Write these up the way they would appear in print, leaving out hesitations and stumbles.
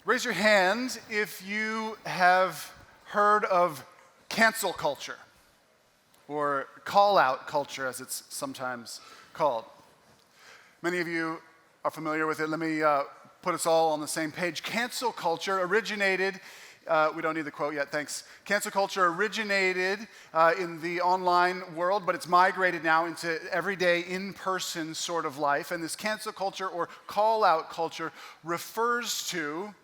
Raise your hand if you have heard of cancel culture, or call-out culture as it's sometimes called. Many of you are familiar with it. Let me put us all on the same page. Cancel culture originated, we don't need the quote yet, thanks. Cancel culture originated in the online world, but it's migrated now into everyday in-person sort of life. And this cancel culture or call-out culture refers to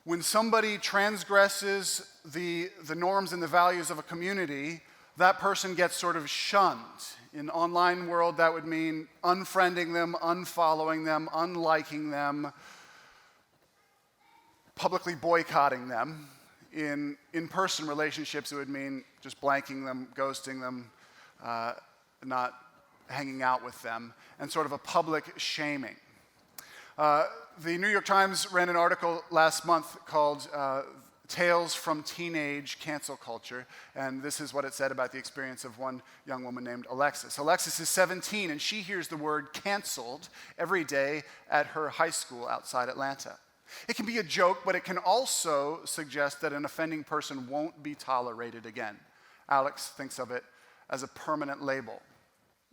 when somebody transgresses the norms and the values of a community, that person gets sort of shunned. In the online world, that would mean unfriending them, unfollowing them, unliking them, publicly boycotting them. In in-person relationships, it would mean just blanking them, ghosting them, not hanging out with them, and sort of a public shaming. The New York Times ran an article last month called Tales from Teenage Cancel Culture, and this is what it said about the experience of one young woman named Alexis. Alexis is 17, and she hears the word canceled every day at her high school outside Atlanta. It can be a joke, but it can also suggest that an offending person won't be tolerated again. Alex thinks of it as a permanent label.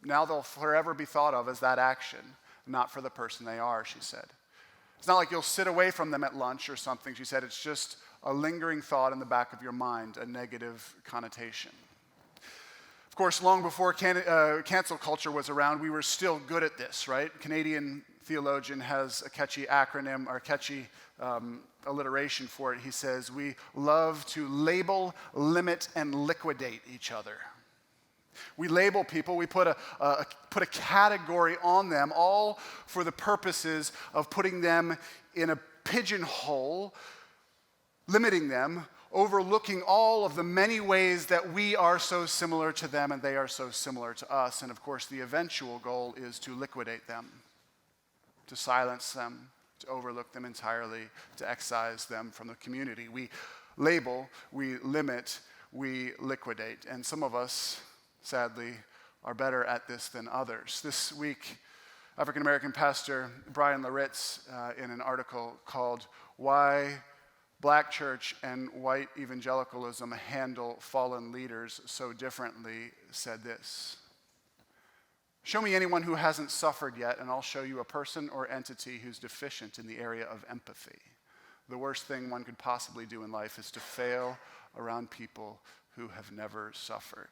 Now they'll forever be thought of as that action, not for the person they are, she said. It's not like you'll sit away from them at lunch or something, she said. It's just a lingering thought in the back of your mind, a negative connotation. Of course, long before cancel culture was around, we were still good at this, right? Canadian theologian has a catchy acronym or catchy alliteration for it. He says, we love to label, limit, and liquidate each other. We label people, we put a category on them, all for the purposes of putting them in a pigeonhole, limiting them, overlooking all of the many ways that we are so similar to them and they are so similar to us. And of course, the eventual goal is to liquidate them, to silence them, to overlook them entirely, to excise them from the community. We label, we limit, we liquidate. And some of us, sadly, are better at this than others. This week, African-American pastor Brian Laritz, in an article called Why Black Church and White Evangelicalism Handle Fallen Leaders So Differently, said this: show me anyone who hasn't suffered yet, and I'll show you a person or entity who's deficient in the area of empathy. The worst thing one could possibly do in life is to fail around people who have never suffered.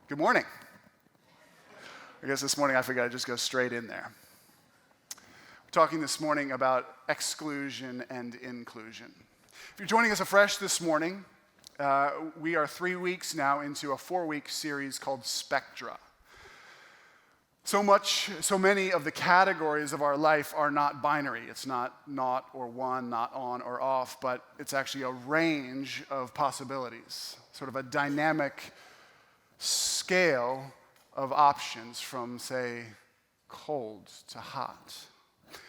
Good morning. I guess this morning I figured I'd just go straight in there. We're talking this morning about exclusion and inclusion. If you're joining us afresh this morning, we are 3 weeks now into a 4-week series called Spectra. So many of the categories of our life are not binary. It's not or one, not on or off, but it's actually a range of possibilities, sort of a dynamic scale of options from, say, cold to hot.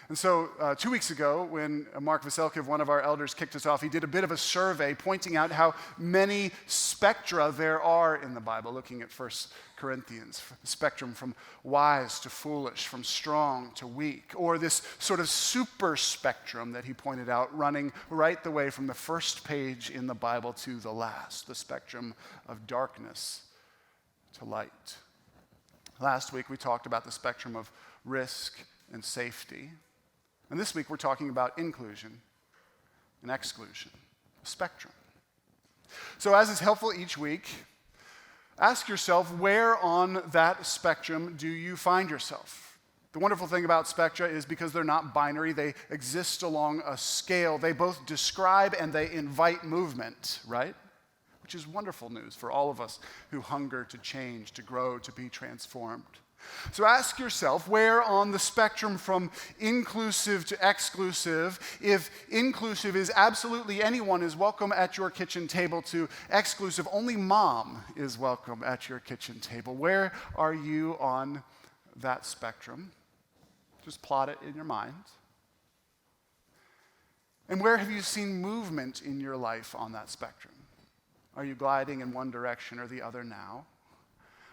And so 2 weeks ago, when Mark Vasilkiv, one of our elders, kicked us off, he did a bit of a survey pointing out how many spectra there are in the Bible, looking at 1 Corinthians, the spectrum from wise to foolish, from strong to weak, or this sort of super spectrum that he pointed out, running right the way from the first page in the Bible to the last, the spectrum of darkness to light. Last week, we talked about the spectrum of risk and safety. And this week, we're talking about inclusion and exclusion, a spectrum. So as is helpful each week, ask yourself, where on that spectrum do you find yourself? The wonderful thing about spectra is because they're not binary, they exist along a scale. They both describe and they invite movement, right? Which is wonderful news for all of us who hunger to change, to grow, to be transformed. So ask yourself, where on the spectrum from inclusive to exclusive, if inclusive is absolutely anyone is welcome at your kitchen table, to exclusive, only mom is welcome at your kitchen table. Where are you on that spectrum? Just plot it in your mind. And where have you seen movement in your life on that spectrum? Are you gliding in one direction or the other now?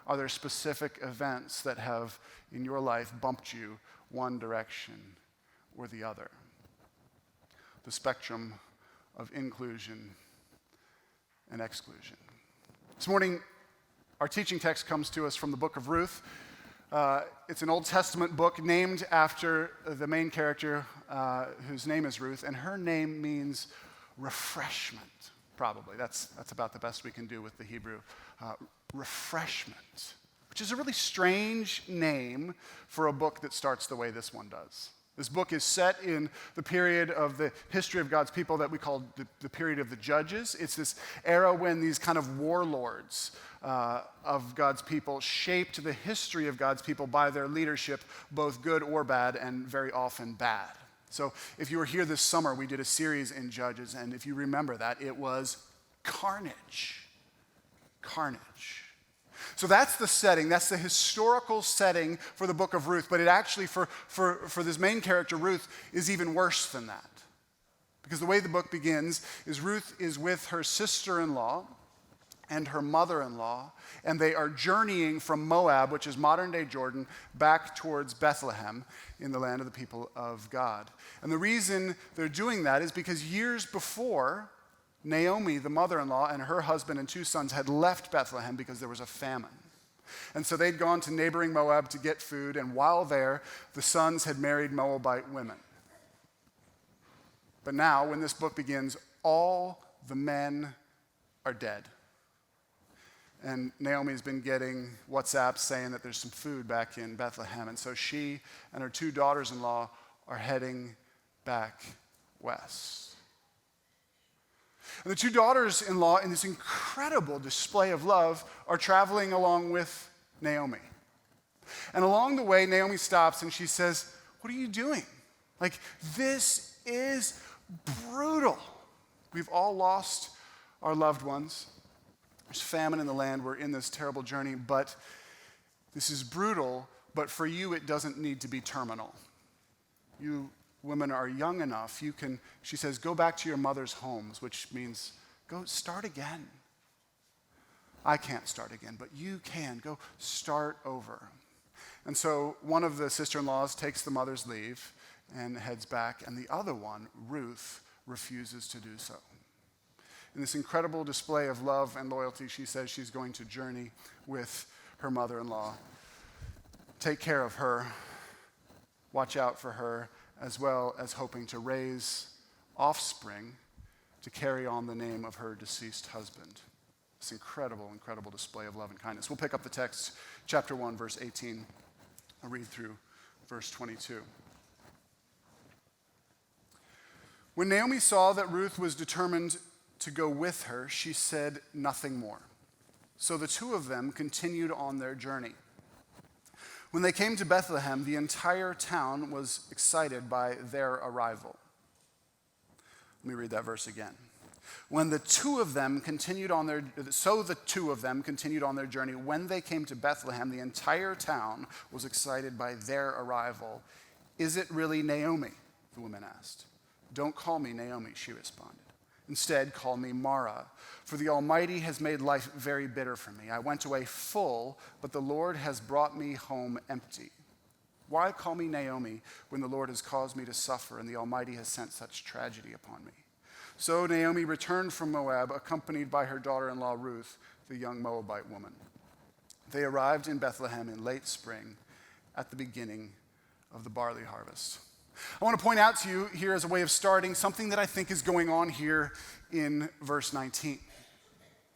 Are there specific events that have, in your life, bumped you one direction or the other. The spectrum of inclusion and exclusion. This morning, our teaching text comes to us from the book of Ruth. It's an Old Testament book named after the main character whose name is Ruth, and her name means refreshment, probably. That's about the best we can do with the Hebrew. Refreshment, which is a really strange name for a book that starts the way this one does. This book is set in the period of the history of God's people that we call the period of the Judges. It's this era when these kind of warlords of God's people shaped the history of God's people by their leadership, both good or bad, and very often bad. So if you were here this summer, we did a series in Judges, and if you remember that, it was carnage. Carnage. So that's the setting, that's the historical setting for the book of Ruth, but it actually, for this main character, Ruth, is even worse than that. Because the way the book begins is Ruth is with her sister-in-law and her mother-in-law, and they are journeying from Moab, which is modern-day Jordan, back towards Bethlehem in the land of the people of God. And the reason they're doing that is because years before, Naomi, the mother-in-law, and her husband and 2 sons had left Bethlehem because there was a famine. And so they'd gone to neighboring Moab to get food, and while there, the sons had married Moabite women. But now, when this book begins, all the men are dead. And Naomi's been getting WhatsApps saying that there's some food back in Bethlehem, and so she and her 2 daughters-in-law are heading back west. And the 2 daughters-in-law, in this incredible display of love, are traveling along with Naomi. And along the way, Naomi stops and she says, "What are you doing? Like, this is brutal. We've all lost our loved ones. There's famine in the land. We're in this terrible journey, but this is brutal, but for you, it doesn't need to be terminal. You women are young enough, she says, go back to your mother's homes, which means go start again. I can't start again, but you can. Go start over." And so one of the sister-in-laws takes the mother's leave and heads back, and the other one, Ruth, refuses to do so. In this incredible display of love and loyalty, she says she's going to journey with her mother-in-law. Take care of her, watch out for her, as well as hoping to raise offspring to carry on the name of her deceased husband. This incredible, incredible display of love and kindness. We'll pick up the text, chapter 1, verse 18. I'll read through verse 22. When Naomi saw that Ruth was determined to go with her, she said nothing more. So the 2 of them continued on their journey. When they came to Bethlehem, the entire town was excited by their arrival. Let me read that verse again. The 2 of them continued on their journey. When they came to Bethlehem, the entire town was excited by their arrival. "Is it really Naomi?" the woman asked. "Don't call me Naomi," she responded. "Instead, call me Mara, for the Almighty has made life very bitter for me. I went away full, but the Lord has brought me home empty. Why call me Naomi when the Lord has caused me to suffer and the Almighty has sent such tragedy upon me?" So Naomi returned from Moab, accompanied by her daughter-in-law Ruth, the young Moabite woman. They arrived in Bethlehem in late spring at the beginning of the barley harvest. I want to point out to you here as a way of starting something that I think is going on here in verse 19.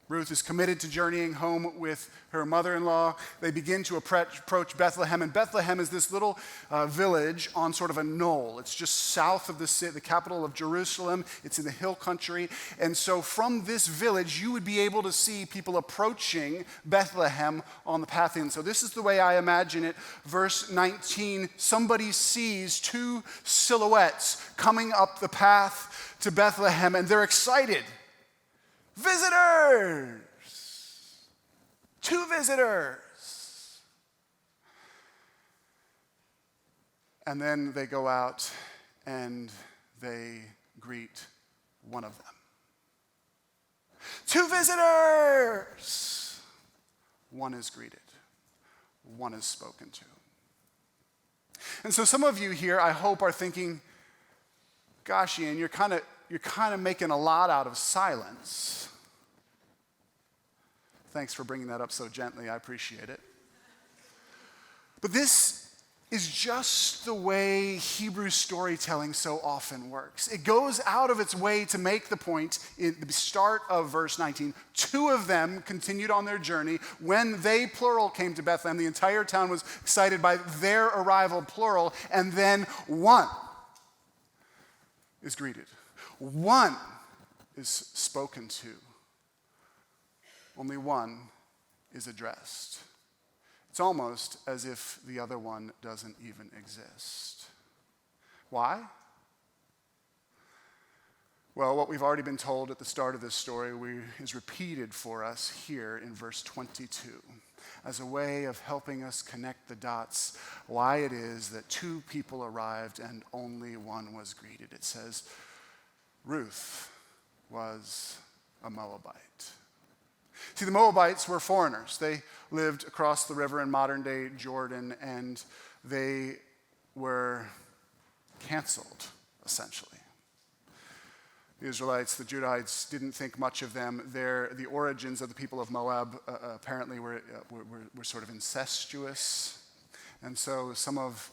Ruth is committed to journeying home with her mother-in-law. They begin to approach Bethlehem, and Bethlehem is this little village on sort of a knoll. It's just south of the capital of Jerusalem. It's in the hill country, and so from this village, you would be able to see people approaching Bethlehem on the path in. So this is the way I imagine it. Verse 19, somebody sees 2 silhouettes coming up the path to Bethlehem, and they're excited. Visitors! 2 visitors! And then they go out and they greet one of them. 2 visitors! One is greeted. One is spoken to. And so some of you here, I hope, are thinking, gosh, Ian, you're kind of making a lot out of silence. Thanks for bringing that up so gently. I appreciate it. But this is just the way Hebrew storytelling so often works. It goes out of its way to make the point in the start of verse 19. Two of them continued on their journey. When they, plural, came to Bethlehem, the entire town was excited by their arrival, plural, and then one is greeted. One is spoken to. Only one is addressed. It's almost as if the other one doesn't even exist. Why? Well, what we've already been told at the start of this story is repeated for us here in verse 22 as a way of helping us connect the dots why it is that two people arrived and only one was greeted. It says, Ruth was a Moabite. See, the Moabites were foreigners. They lived across the river in modern-day Jordan, and they were canceled, essentially. The Israelites, the Judahites, didn't think much of them. The origins of the people of Moab apparently were sort of incestuous, and so some of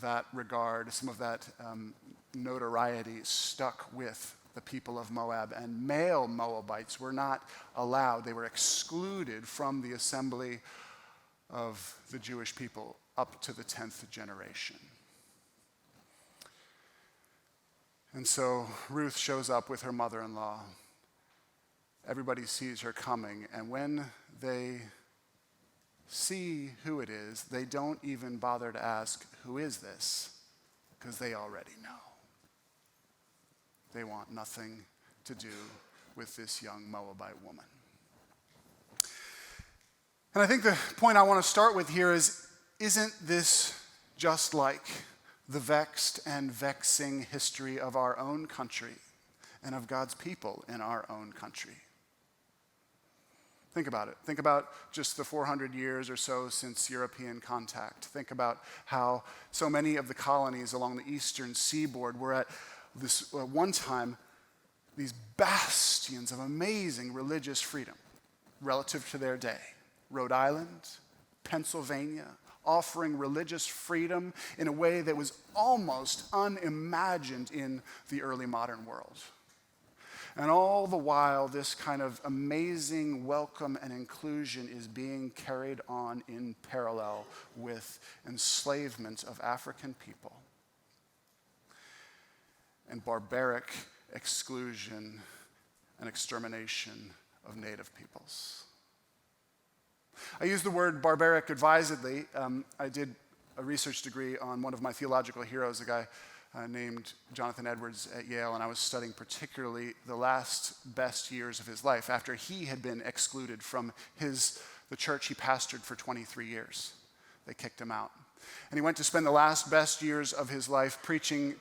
that regard, some of that notoriety stuck with the people of Moab, and male Moabites were not allowed. They were excluded from the assembly of the Jewish people up to the 10th generation. And so Ruth shows up with her mother-in-law. Everybody sees her coming, and when they see who it is, they don't even bother to ask, who is this? Because they already know. They want nothing to do with this young Moabite woman. And I think the point I want to start with here is, isn't this just like the vexed and vexing history of our own country and of God's people in our own country? Think about it. Think about just the 400 years or so since European contact. Think about how so many of the colonies along the eastern seaboard were at this one time these bastions of amazing religious freedom relative to their day. Rhode Island, Pennsylvania, offering religious freedom in a way that was almost unimagined in the early modern world. And all the while, this kind of amazing welcome and inclusion is being carried on in parallel with enslavement of African people and barbaric exclusion and extermination of native peoples. I use the word barbaric advisedly. I did a research degree on one of my theological heroes, a guy named Jonathan Edwards at Yale, and I was studying particularly the last best years of his life after he had been excluded from the church he pastored for 23 years. They kicked him out. And he went to spend the last best years of his life preaching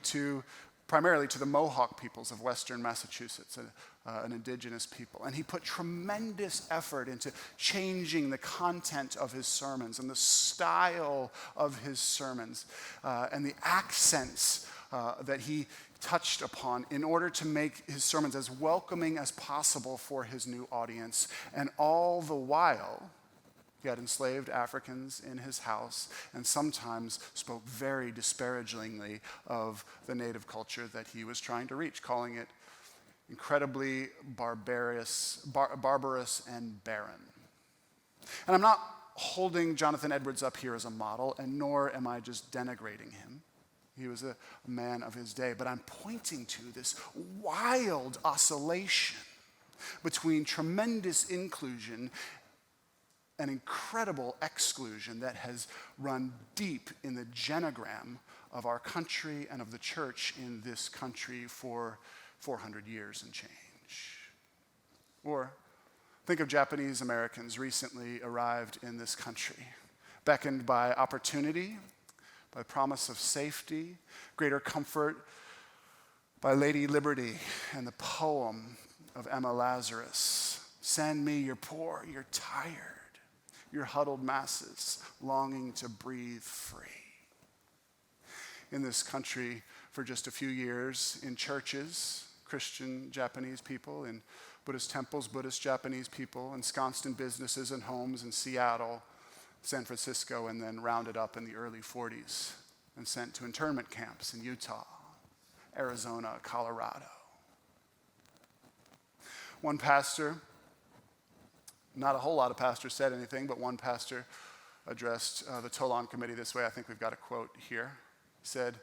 primarily to the Mohawk peoples of western Massachusetts, an indigenous people. And he put tremendous effort into changing the content of his sermons and the style of his sermons and the accents that he touched upon in order to make his sermons as welcoming as possible for his new audience. And all the while, he had enslaved Africans in his house and sometimes spoke very disparagingly of the native culture that he was trying to reach, calling it incredibly barbarous and barren. And I'm not holding Jonathan Edwards up here as a model, and nor am I just denigrating him. He was a man of his day, but I'm pointing to this wild oscillation between tremendous inclusion an incredible exclusion that has run deep in the genogram of our country and of the church in this country for 400 years and change. Or think of Japanese Americans recently arrived in this country, beckoned by opportunity, by promise of safety, greater comfort, by Lady Liberty and the poem of Emma Lazarus. Send me your poor, you're tired, your huddled masses longing to breathe free. in this country for just a few years in churches, Christian Japanese people, in Buddhist temples, Buddhist Japanese people, ensconced in businesses and homes in Seattle, San Francisco, and then rounded up in the early 40s and sent to internment camps in Utah, Arizona, Colorado. One pastor, not a whole lot of pastors said anything, but one pastor addressed the Tolan committee this way. I think we've got a quote here. He said,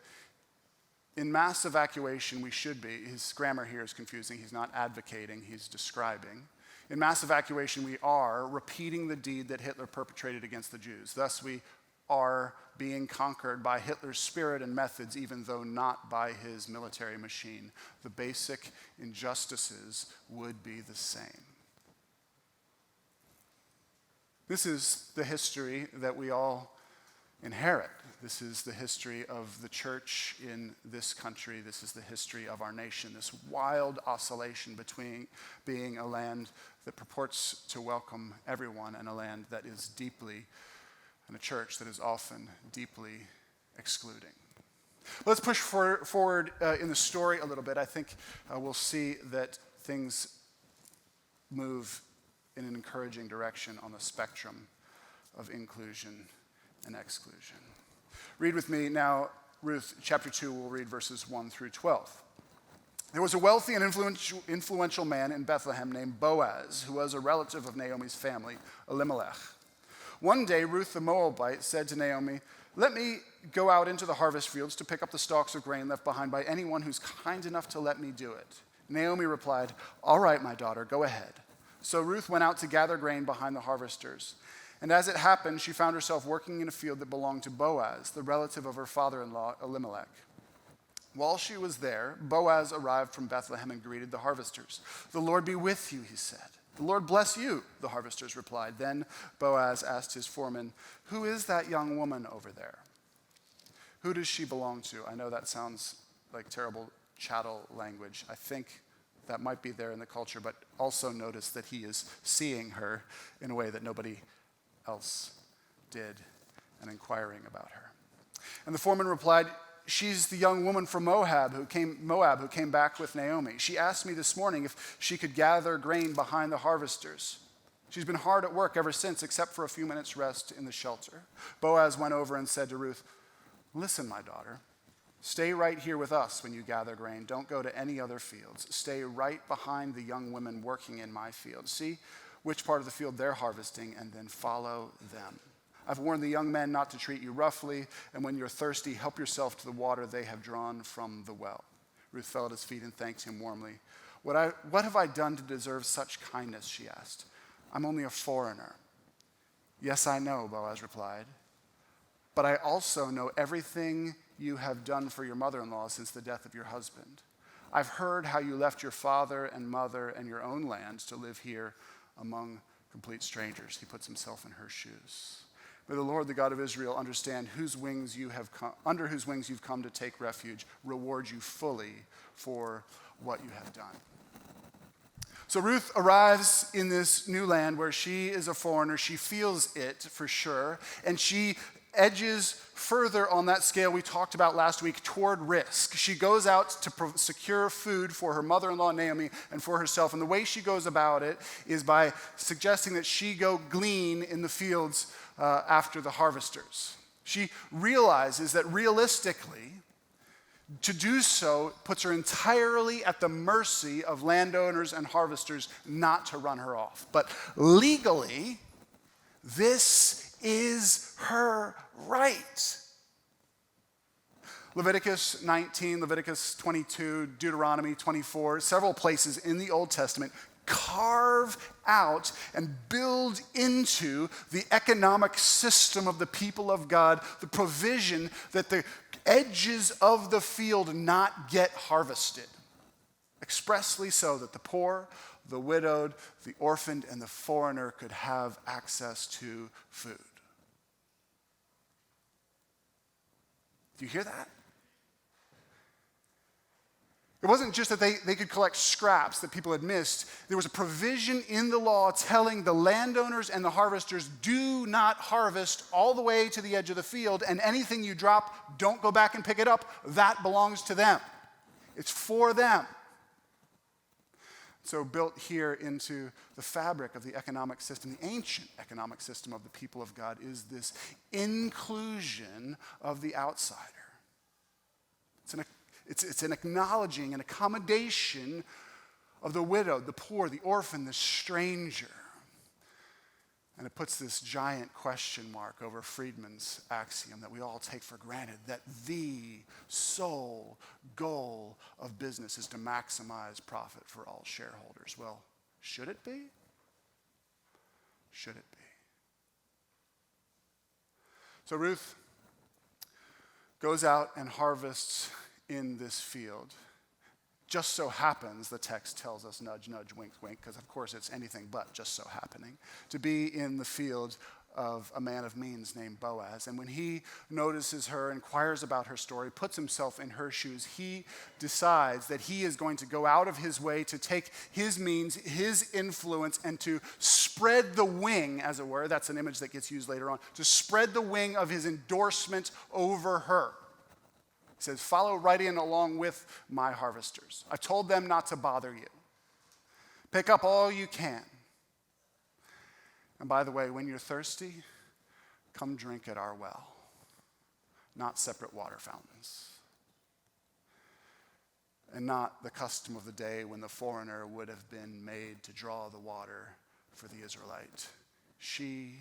"In mass evacuation, we should be," his grammar here is confusing, he's not advocating, he's describing. "In mass evacuation, we are repeating the deed that Hitler perpetrated against the Jews. Thus, we are being conquered by Hitler's spirit and methods, even though not by his military machine. The basic injustices would be the same." This is the history that we all inherit. This is the history of the church in this country. This is the history of our nation, this wild oscillation between being a land that purports to welcome everyone and a land that is deeply, and a church that is often deeply excluding. Let's push forward in the story a little bit. I think we'll see that things move in an encouraging direction on the spectrum of inclusion and exclusion. Read with me now, Ruth chapter 2, we'll read verses 1 through 12. "There was a wealthy and influential man in Bethlehem named Boaz, who was a relative of Naomi's family, Elimelech. One day, Ruth the Moabite said to Naomi, 'Let me go out into the harvest fields to pick up the stalks of grain left behind by anyone who's kind enough to let me do it.' Naomi replied, 'All right, my daughter, go ahead.' So Ruth went out to gather grain behind the harvesters. And as it happened, she found herself working in a field that belonged to Boaz, the relative of her father-in-law, Elimelech. While she was there, Boaz arrived from Bethlehem and greeted the harvesters. 'The Lord be with you,' he said. 'The Lord bless you,' the harvesters replied. Then Boaz asked his foreman, 'Who is that young woman over there? Who does she belong to?' I know that sounds like terrible chattel language. I think that might be there in the culture, but also notice that he is seeing her in a way that nobody else did and inquiring about her. And the foreman replied, 'She's the young woman from Moab who came back with Naomi. She asked me this morning if she could gather grain behind the harvesters. She's been hard at work ever since, except for a few minutes' rest in the shelter.' Boaz went over and said to Ruth, 'Listen, my daughter, stay right here with us when you gather grain. Don't go to any other fields. Stay right behind the young women working in my field. See which part of the field they're harvesting, and then follow them. I've warned the young men not to treat you roughly, and when you're thirsty, help yourself to the water they have drawn from the well.' Ruth fell at his feet and thanked him warmly. 'What have I done to deserve such kindness?' she asked. 'I'm only a foreigner.' 'Yes, I know,' Boaz replied. 'But I also know everything you have done for your mother-in-law since the death of your husband. I've heard how you left your father and mother and your own land to live here among complete strangers.' He puts himself in her shoes. 'May the Lord, the God of Israel, understand under whose wings you've come to take refuge, reward you fully for what you have done.'" So Ruth arrives in this new land where she is a foreigner. She feels it for sure, and she edges further on that scale we talked about last week toward risk. She goes out to secure food for her mother-in-law Naomi and for herself, and the way she goes about it is by suggesting that she go glean in the fields after the harvesters. She realizes that realistically, to do so puts her entirely at the mercy of landowners and harvesters not to run her off. But legally, this is her right. Leviticus 19, Leviticus 22, Deuteronomy 24, several places in the Old Testament carve out and build into the economic system of the people of God the provision that the edges of the field not get harvested, expressly so that the poor, the widowed, the orphaned, and the foreigner could have access to food. Do you hear that? It wasn't just that they could collect scraps that people had missed. There was a provision in the law telling the landowners and the harvesters, do not harvest all the way to the edge of the field, and anything you drop, don't go back and pick it up. That belongs to them. It's for them. So built here into the fabric of the economic system, the ancient economic system of the people of God, is this inclusion of the outsider. It's an acknowledging, an accommodation of the widow, the poor, the orphan, the stranger. And it puts this giant question mark over Friedman's axiom that we all take for granted, that the sole goal of business is to maximize profit for all shareholders. Well, should it be? Should it be? So Ruth goes out and harvests in this field. Just so happens, the text tells us, nudge, nudge, wink, wink, because of course it's anything but just so happening, to be in the field of a man of means named Boaz. And when he notices her, inquires about her story, puts himself in her shoes, he decides that he is going to go out of his way to take his means, his influence, and to spread the wing, as it were, that's an image that gets used later on, to spread the wing of his endorsement over her. He says, follow right in along with my harvesters. I told them not to bother you. Pick up all you can. And by the way, when you're thirsty, come drink at our well, not separate water fountains. And not the custom of the day when the foreigner would have been made to draw the water for the Israelite. She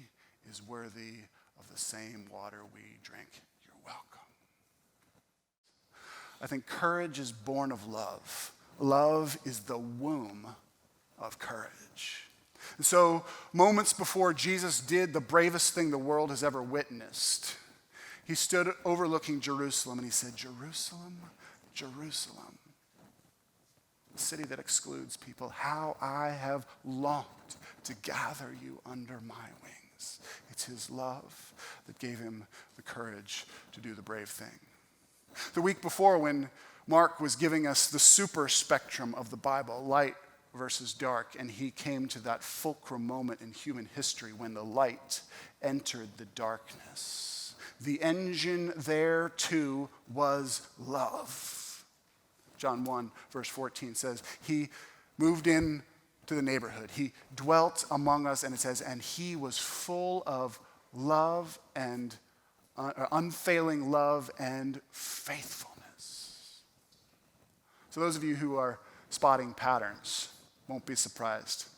is worthy of the same water we drink. You're welcome. I think courage is born of love. Love is the womb of courage. And so, moments before Jesus did the bravest thing the world has ever witnessed, he stood overlooking Jerusalem and he said, Jerusalem, Jerusalem, the city that excludes people, how I have longed to gather you under my wings. It's his love that gave him the courage to do the brave thing. The week before, when Mark was giving us the super spectrum of the Bible, light versus dark, and he came to that fulcrum moment in human history when the light entered the darkness. The engine there, too, was love. John 1, verse 14 says, he moved in to the neighborhood. He dwelt among us, and it says, and he was full of love and unfailing love and faithfulness. So those of you who are spotting patterns won't be surprised.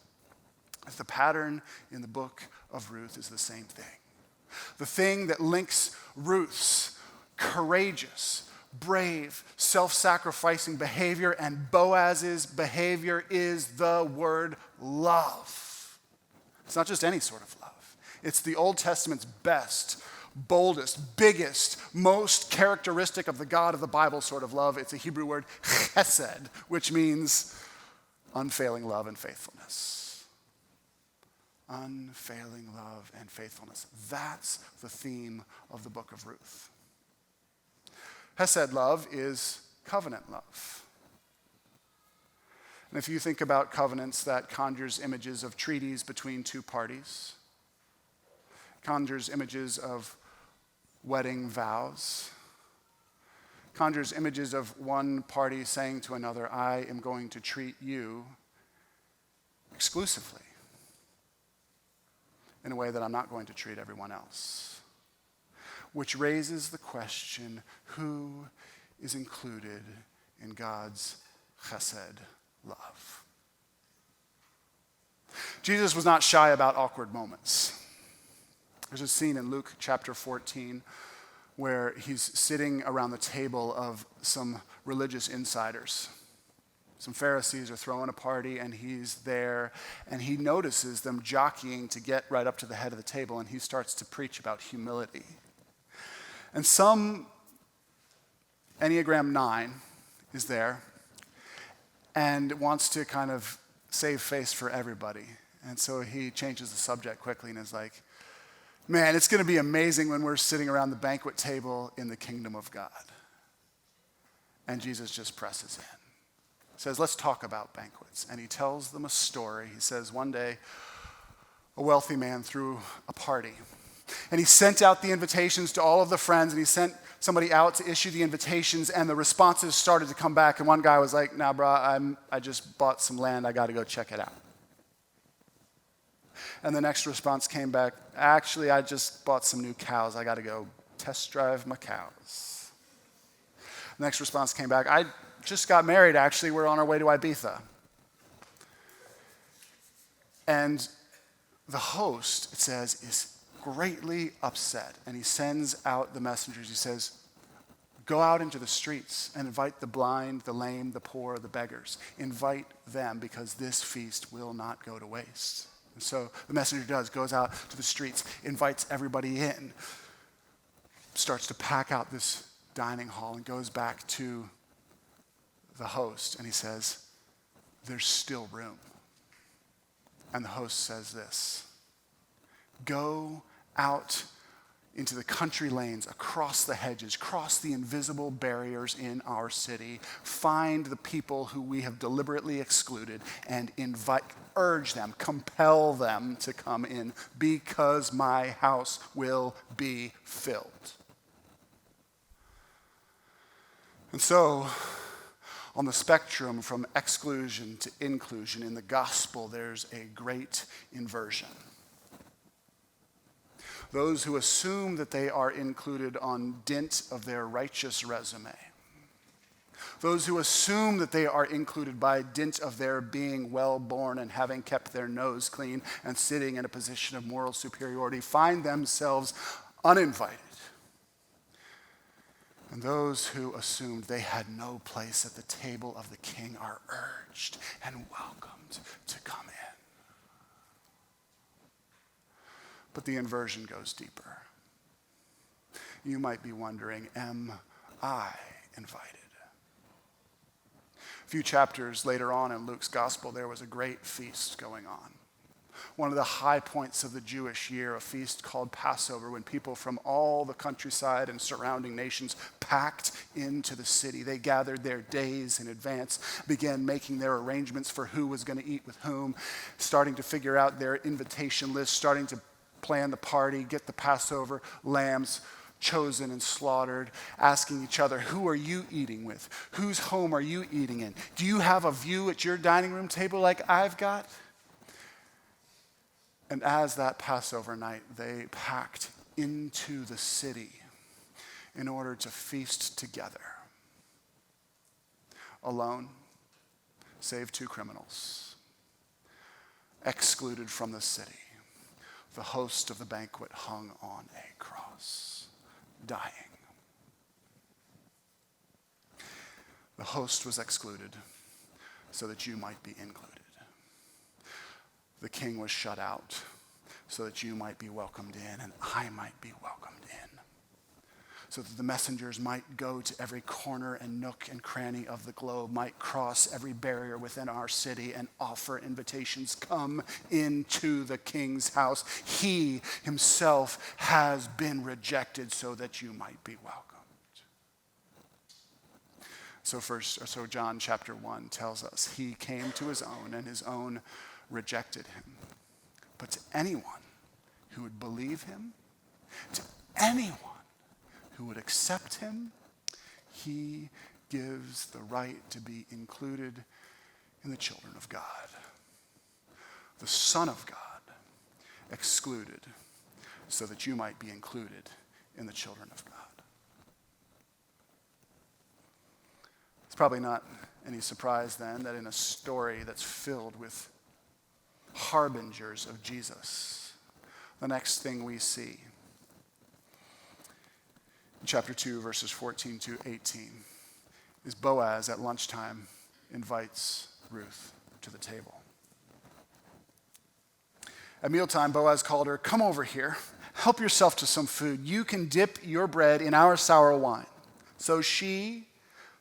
The pattern in the book of Ruth is the same thing. The thing that links Ruth's courageous, brave, self-sacrificing behavior and Boaz's behavior is the word love. It's not just any sort of love. It's the Old Testament's best, boldest, biggest, most characteristic of the God of the Bible sort of love. It's a Hebrew word, chesed, which means unfailing love and faithfulness. Unfailing love and faithfulness. That's the theme of the book of Ruth. Hesed love is covenant love. And if you think about covenants, that conjures images of treaties between two parties, conjures images of wedding vows, conjures images of one party saying to another, I am going to treat you exclusively in a way that I'm not going to treat everyone else. Which raises the question, who is included in God's chesed love? Jesus was not shy about awkward moments. There's a scene in Luke chapter 14 where he's sitting around the table of some religious insiders. Some Pharisees are throwing a party and he's there and he notices them jockeying to get right up to the head of the table and he starts to preach about humility. And some Enneagram 9 is there and wants to kind of save face for everybody. And so he changes the subject quickly and is like, man, it's going to be amazing when we're sitting around the banquet table in the kingdom of God. And Jesus just presses in. says, let's talk about banquets. And he tells them a story. He says, one day, a wealthy man threw a party. And he sent out the invitations to all of the friends, and he sent somebody out to issue the invitations, and the responses started to come back. And one guy was like, nah, bro, I just bought some land. I got to go check it out. And the next response came back, actually, I just bought some new cows. I got to go test drive my cows. The next response came back, I just got married, actually. We're on our way to Ibiza. And the host, it says, is greatly upset. And he sends out the messengers. He says, go out into the streets and invite the blind, the lame, the poor, the beggars. Invite them, because this feast will not go to waste. And so the messenger goes out to the streets, invites everybody in, starts to pack out this dining hall, and goes back to the host, and he says, there's still room. And the host says this, go out into the country lanes, across the hedges, cross the invisible barriers in our city, find the people who we have deliberately excluded, and urge them, compel them to come in, because my house will be filled. And so, on the spectrum from exclusion to inclusion in the gospel, there's a great inversion. Those who assume that they are included on dint of their righteous resume. Those who assume that they are included by dint of their being well-born and having kept their nose clean and sitting in a position of moral superiority find themselves uninvited. And those who assumed they had no place at the table of the king are urged and welcomed to come in. But the inversion goes deeper. You might be wondering, am I invited? A few chapters later on in Luke's gospel, there was a great feast going on. One of the high points of the Jewish year, a feast called Passover, when people from all the countryside and surrounding nations packed into the city. They gathered their days in advance, began making their arrangements for who was going to eat with whom, starting to figure out their invitation list, starting to plan the party, get the Passover lambs chosen and slaughtered, asking each other, who are you eating with? Whose home are you eating in? Do you have a view at your dining room table like I've got? And as that Passover night, they packed into the city in order to feast together, alone, save two criminals, excluded from the city. The host of the banquet hung on a cross, dying. The host was excluded so that you might be included. The king was shut out so that you might be welcomed in and I might be welcomed in. So that the messengers might go to every corner and nook and cranny of the globe, might cross every barrier within our city and offer invitations. Come into the king's house. He himself has been rejected so that you might be welcomed. So John chapter 1 tells us he came to his own and his own rejected him. But to anyone who would believe him, to anyone who would accept him, he gives the right to be included in the children of God. The Son of God excluded so that you might be included in the children of God. It's probably not any surprise then that in a story that's filled with harbingers of Jesus, the next thing we see, chapter 2, verses 14 to 18, is Boaz at lunchtime invites Ruth to the table. At mealtime, Boaz called her, come over here, help yourself to some food. You can dip your bread in our sour wine. So she,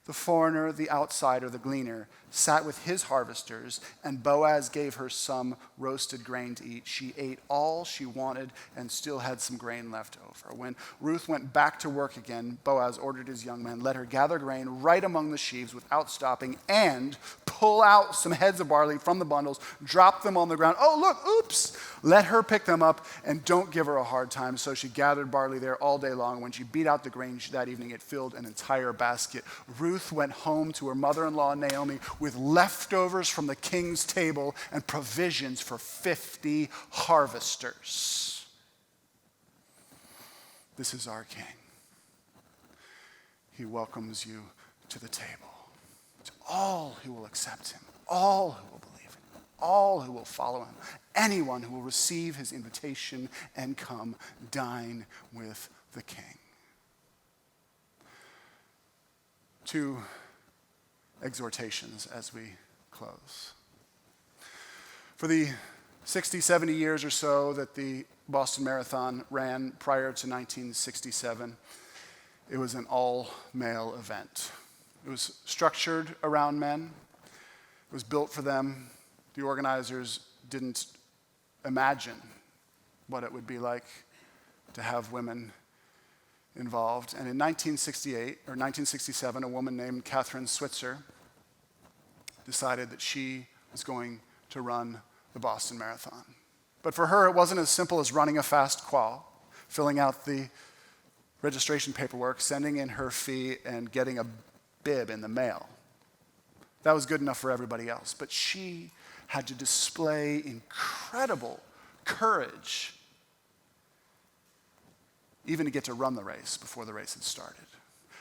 the foreigner, the outsider, the gleaner, sat with his harvesters, and Boaz gave her some roasted grain to eat. She ate all she wanted and still had some grain left over. When Ruth went back to work again, Boaz ordered his young men, let her gather grain right among the sheaves without stopping and pull out some heads of barley from the bundles, drop them on the ground. Oh, look, oops. Let her pick them up and don't give her a hard time. So she gathered barley there all day long. When she beat out the grain that evening, it filled an entire basket. Ruth went home to her mother-in-law, Naomi, with leftovers from the king's table and provisions for 50 harvesters. This is our King. He welcomes you to the table. To all who will accept him, all who will believe him, all who will follow him, anyone who will receive his invitation and come dine with the King. 2 exhortations as we close. For the 60, 70 years or so that the Boston Marathon ran prior to 1967, it was an all-male event. It was structured around men. It was built for them. The organizers didn't imagine what it would be like to have women involved. And in 1967, a woman named Catherine Switzer decided that she was going to run the Boston Marathon. But for her, it wasn't as simple as running a fast qual, filling out the registration paperwork, sending in her fee, and getting a bib in the mail. That was good enough for everybody else. But she had to display incredible courage even to get to run the race before the race had started.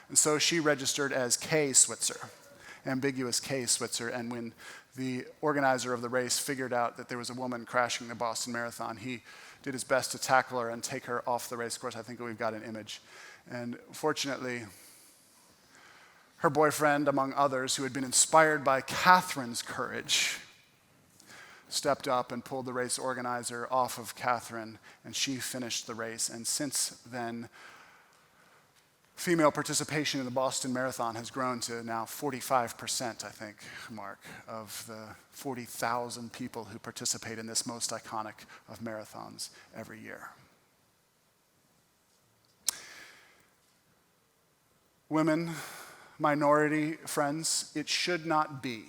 And so she registered as K. Switzer, ambiguous K. Switzer. And when the organizer of the race figured out that there was a woman crashing the Boston Marathon, he did his best to tackle her and take her off the race course. I think we've got an image. And fortunately, her boyfriend, among others, who had been inspired by Catherine's courage, stepped up and pulled the race organizer off of Catherine, and she finished the race. And since then, female participation in the Boston Marathon has grown to now 45%, I think, Mark, of the 40,000 people who participate in this most iconic of marathons every year. Women, minority friends, it should not be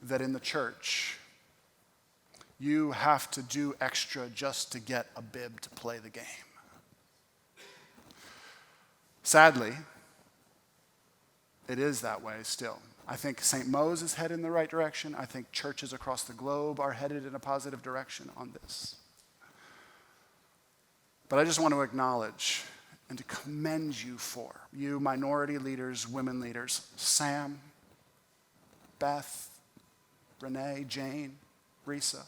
that in the church you have to do extra just to get a bib to play the game. Sadly, it is that way still. I think St. Mo's is headed in the right direction. I think churches across the globe are headed in a positive direction on this. But I just want to acknowledge and to commend you for, you minority leaders, women leaders, Sam, Beth, Renee, Jane, Risa,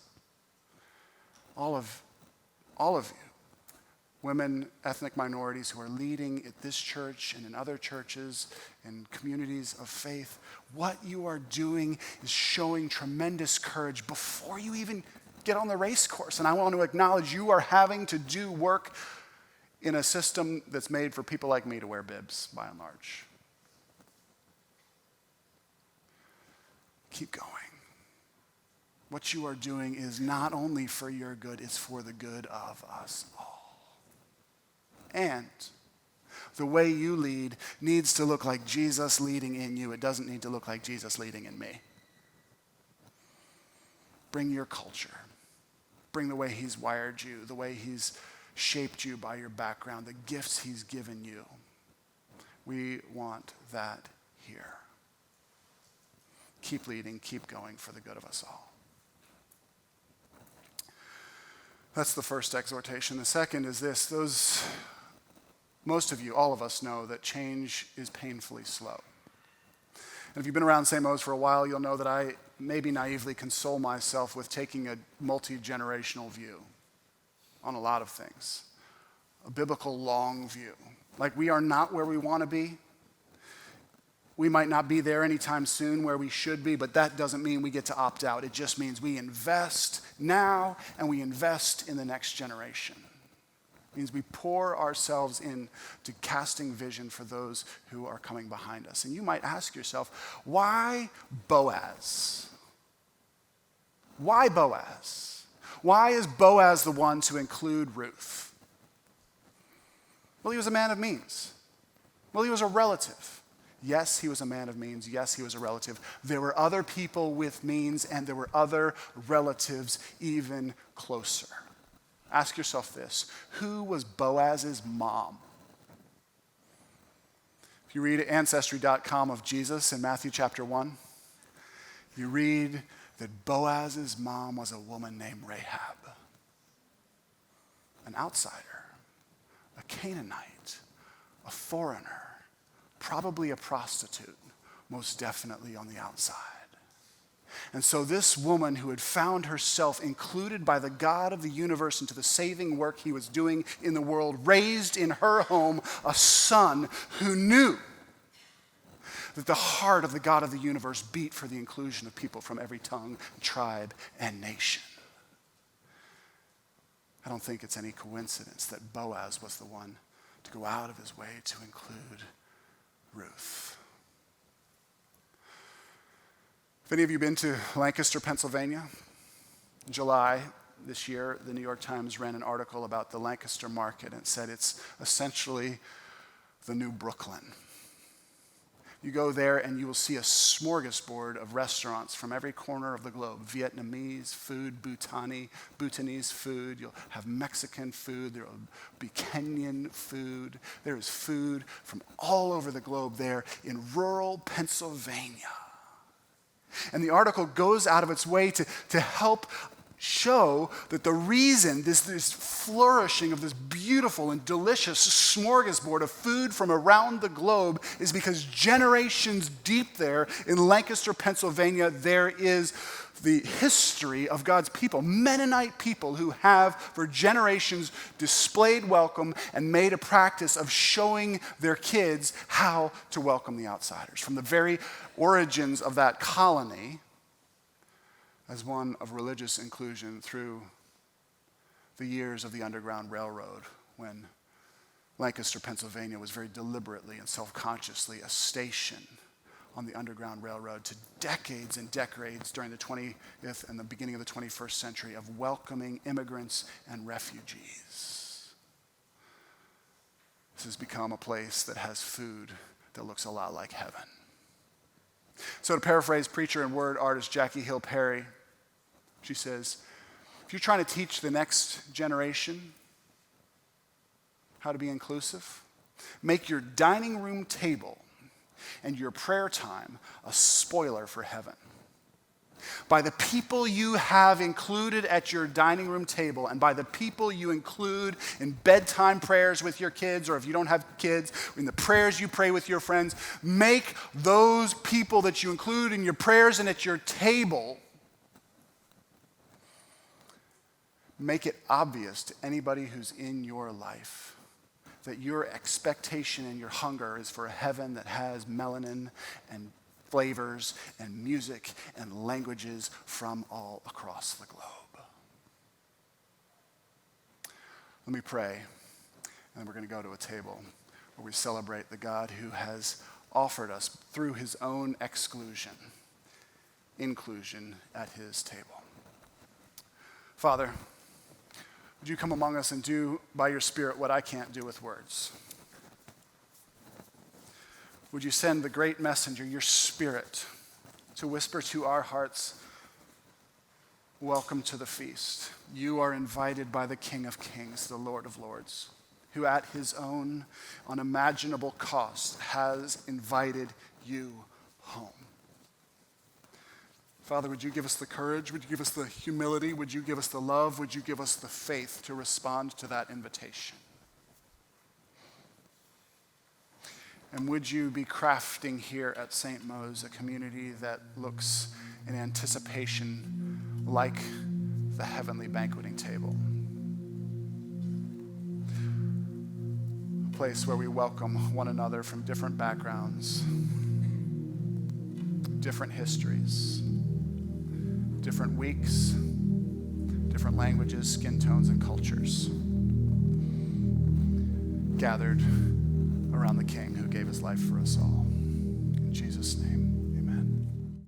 all of you, women, ethnic minorities who are leading at this church and in other churches and communities of faith. What you are doing is showing tremendous courage before you even get on the race course. And I want to acknowledge you are having to do work in a system that's made for people like me to wear bibs, by and large. Keep going. What you are doing is not only for your good, it's for the good of us all. And the way you lead needs to look like Jesus leading in you. It doesn't need to look like Jesus leading in me. Bring your culture. Bring the way he's wired you, the way he's shaped you by your background, the gifts he's given you. We want that here. Keep leading, keep going for the good of us all. That's the first exhortation. The second is this. Most of you, all of us know that change is painfully slow. And if you've been around St. Mo's for a while, you'll know that I maybe naively console myself with taking a multi-generational view on a lot of things. A biblical long view. Like we are not where we want to be. We might not be there anytime soon where we should be, but that doesn't mean we get to opt out. It just means we invest now and we invest in the next generation. It means we pour ourselves into casting vision for those who are coming behind us. And you might ask yourself, why Boaz? Why Boaz? Why is Boaz the one to include Ruth? Well, he was a man of means. Well, he was a relative. Yes, he was a man of means. Yes, he was a relative. There were other people with means, and there were other relatives even closer. Ask yourself this: who was Boaz's mom? If you read Ancestry.com of Jesus in Matthew chapter 1, you read that Boaz's mom was a woman named Rahab, an outsider, a Canaanite, a foreigner, probably a prostitute, most definitely on the outside. And so this woman who had found herself included by the God of the universe into the saving work he was doing in the world, raised in her home a son who knew that the heart of the God of the universe beat for the inclusion of people from every tongue, tribe, and nation. I don't think it's any coincidence that Boaz was the one to go out of his way to include Ruth. Have any of you been to Lancaster, Pennsylvania? In July this year, the New York Times ran an article about the Lancaster market and said it's essentially the new Brooklyn. You go there and you will see a smorgasbord of restaurants from every corner of the globe. Vietnamese food, Bhutanese food. You'll have Mexican food. There will be Kenyan food. There is food from all over the globe there in rural Pennsylvania. And the article goes out of its way to help show that the reason this flourishing of this beautiful and delicious smorgasbord of food from around the globe is because generations deep there in Lancaster, Pennsylvania, there is the history of God's people, Mennonite people who have for generations displayed welcome and made a practice of showing their kids how to welcome the outsiders. From the very origins of that colony, as one of religious inclusion through the years of the Underground Railroad, when Lancaster, Pennsylvania was very deliberately and self-consciously a station on the Underground Railroad, to decades and decades during the 20th and the beginning of the 21st century of welcoming immigrants and refugees. This has become a place that has food that looks a lot like heaven. So to paraphrase preacher and word artist Jackie Hill Perry, she says, if you're trying to teach the next generation how to be inclusive, make your dining room table and your prayer time a spoiler for heaven. By the people you have included at your dining room table, and by the people you include in bedtime prayers with your kids, or if you don't have kids, in the prayers you pray with your friends, make those people that you include in your prayers and at your table, make it obvious to anybody who's in your life that your expectation and your hunger is for a heaven that has melanin and flavors and music and languages from all across the globe. Let me pray, and then we're going to go to a table where we celebrate the God who has offered us through his own exclusion, inclusion at his table. Father, would you come among us and do by your Spirit what I can't do with words? Would you send the great messenger, your Spirit, to whisper to our hearts, welcome to the feast. You are invited by the King of Kings, the Lord of Lords, who at his own unimaginable cost has invited you home. Father, would you give us the courage? Would you give us the humility? Would you give us the love? Would you give us the faith to respond to that invitation? And would you be crafting here at St. Mo's a community that looks in anticipation like the heavenly banqueting table? A place where we welcome one another from different backgrounds, different histories, different weeks, different languages, skin tones, and cultures, gathered around the King who gave his life for us all. In Jesus' name.